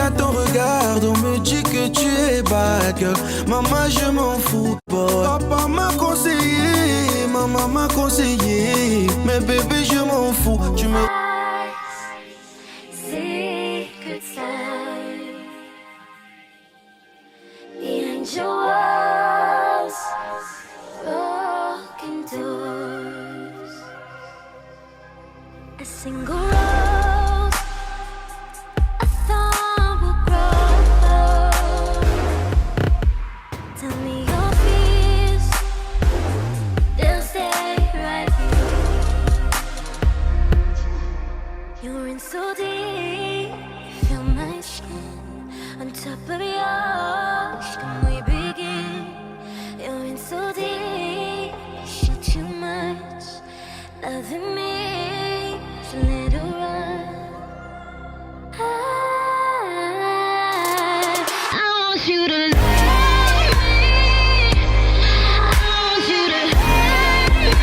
à ton regard, on me dit que tu es bad girl. Maman, je m'en fous, boy. Papa m'a conseillé, maman m'a conseillé. Mais bébé, je m'en fous, tu me... Secret time behind your walls, broken doors, a single rose, a thorn will grow. Tell me your fears, they'll stay right here. You're in so deep, you feel my skin on top of yours. Can we begin? You're in so deep, you shoot too much. Loving me is a little rough. I want you to love me. I want you to hurt me.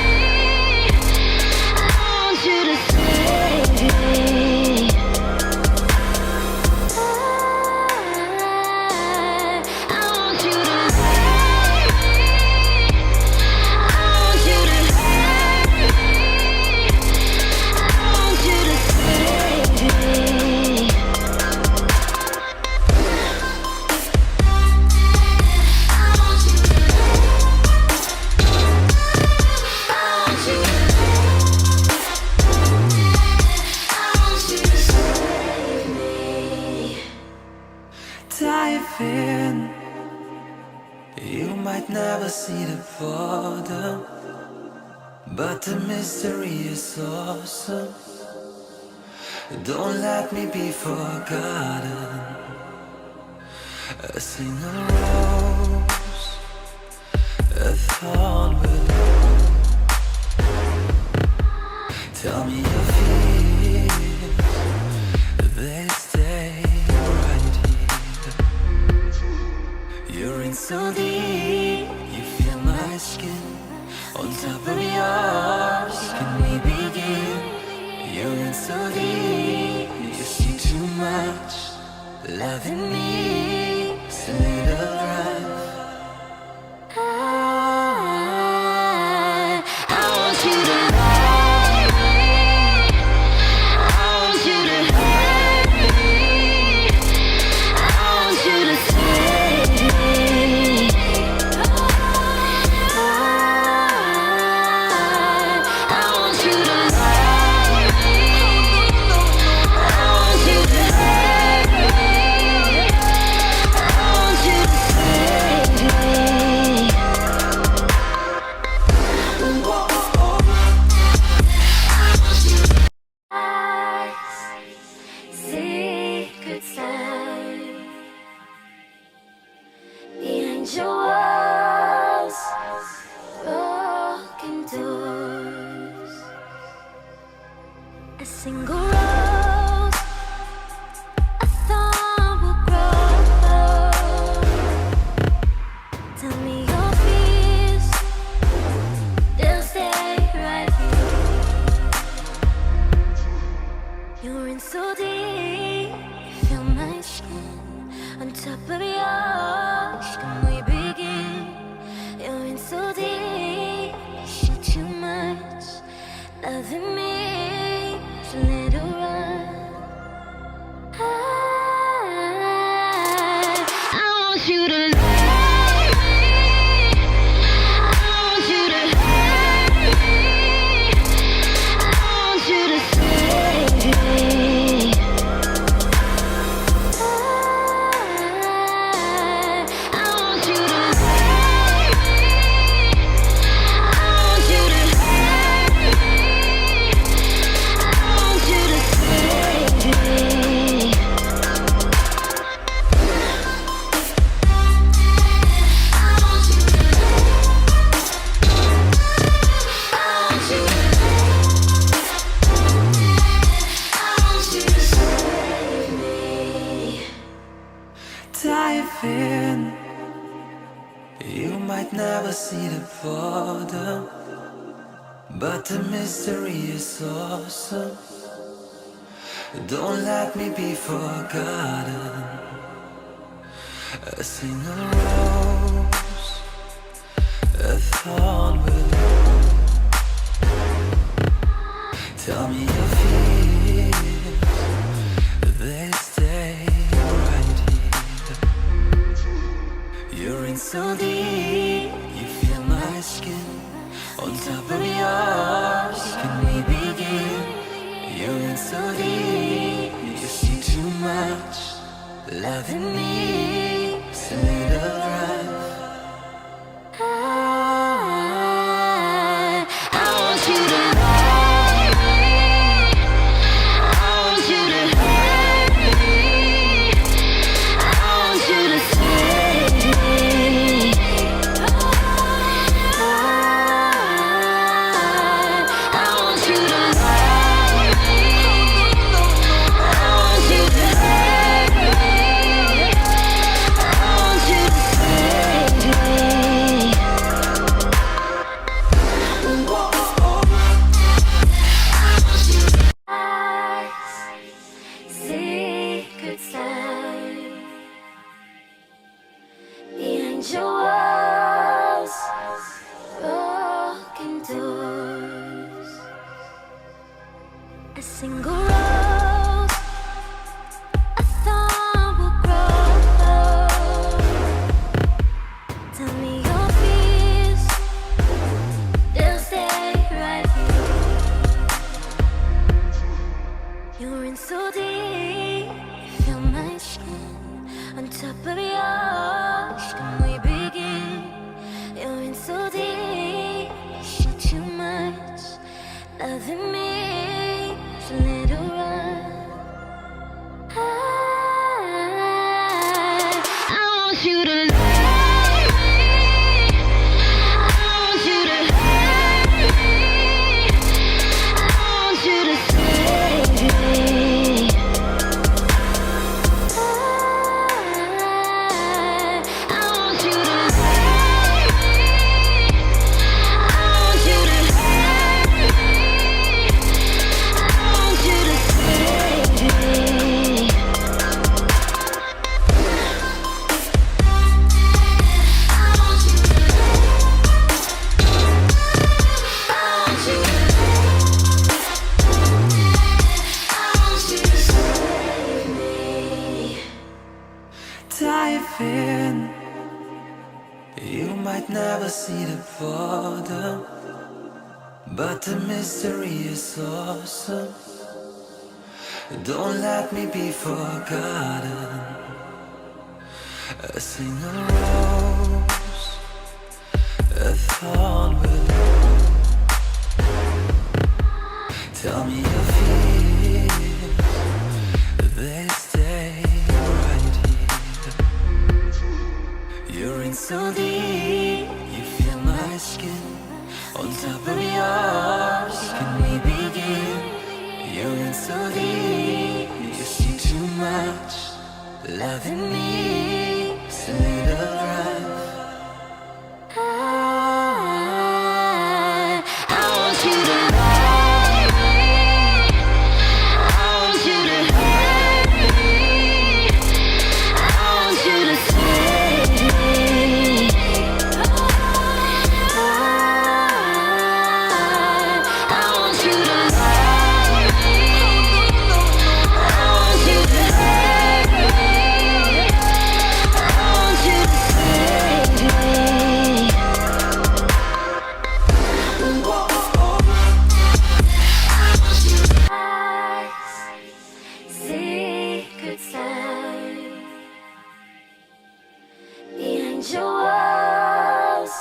I want you to save me. I want you to love me. I want you to hurt me. I want you to save me. I want you to save me. Dive in. You might never see the bottom, but the mystery is awesome. Don't let me be forgotten. A single rose, a thorn will grow. Tell me your fears, they stay right here. You're in so deep, you feel my skin on top of yours. Can we begin? You're in so deep, you see too much. Loving me is a little rough. I want you to love me. I want you to hurt me. I want you to save me. I want you to love me. I want you to hurt me. I want you to save me. Secret time behind your walls, broken doors, a single rose, a thorn will grow. Tell me your fears, they'll stay right here. You're in so deep, you feel my skin on top of yours. Can we begin? You're in so deep, you shoot too much. Loving me is a little rough. I want you to love me. I want you to hurt me. I want you to save me. I want you to love me. I want you to hurt me. I want you to save me. I want you to save me. Dive in. You might never see the bottom, but the mystery is awesome. Don't let me be forgotten. A single rose, a thorn will. Tell me your fears, they stay right here. You're in so deep, you feel my skin on top of yours. Can we begin? You're in so deep, you see too much. Loving me, it's a little rough. I want you to love me. I want you to hurt me. I want you to save me. I want you to love me. I want you to hurt me. I want you to save me. Secret side behind your walls, broken doors. A single rose, a thorn will grow. Tell me your fears, they'll stay right here. You're in so deep, feel my skin on top of yours. Can we begin? You're in so deep, you see too much. Loving me is a little rough. I want you to love me. I want you to hurt me. I want you to save me. I want you to love me. I want you to hurt me. I want you to save me. Dive in. You might never see the bottom, but the mystery is awesome. Don't let me be forgotten. A single rose, a thorn will. Tell me your fears, they stay right here. You're in so deep, you feel my skin on top of yours. Can we begin? You're in so deep, you see too much. Loving me is a little rough. I want you to love me. I want you to hurt me. I want you to save me. I want you to love me. I want you to hurt me. I want you to save me. Secret side behind your walls,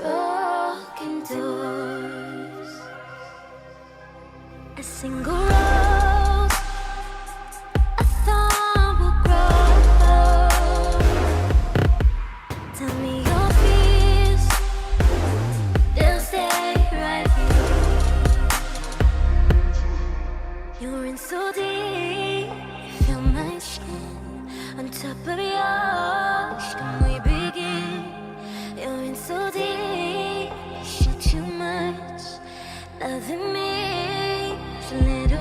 broken doors. A single rose, a thorn will grow. Tell me your fears, they'll stay right here. You're in so deep, feel my skin on top of yours. Can we begin? You're in so deep, you see too much. Loving me is a little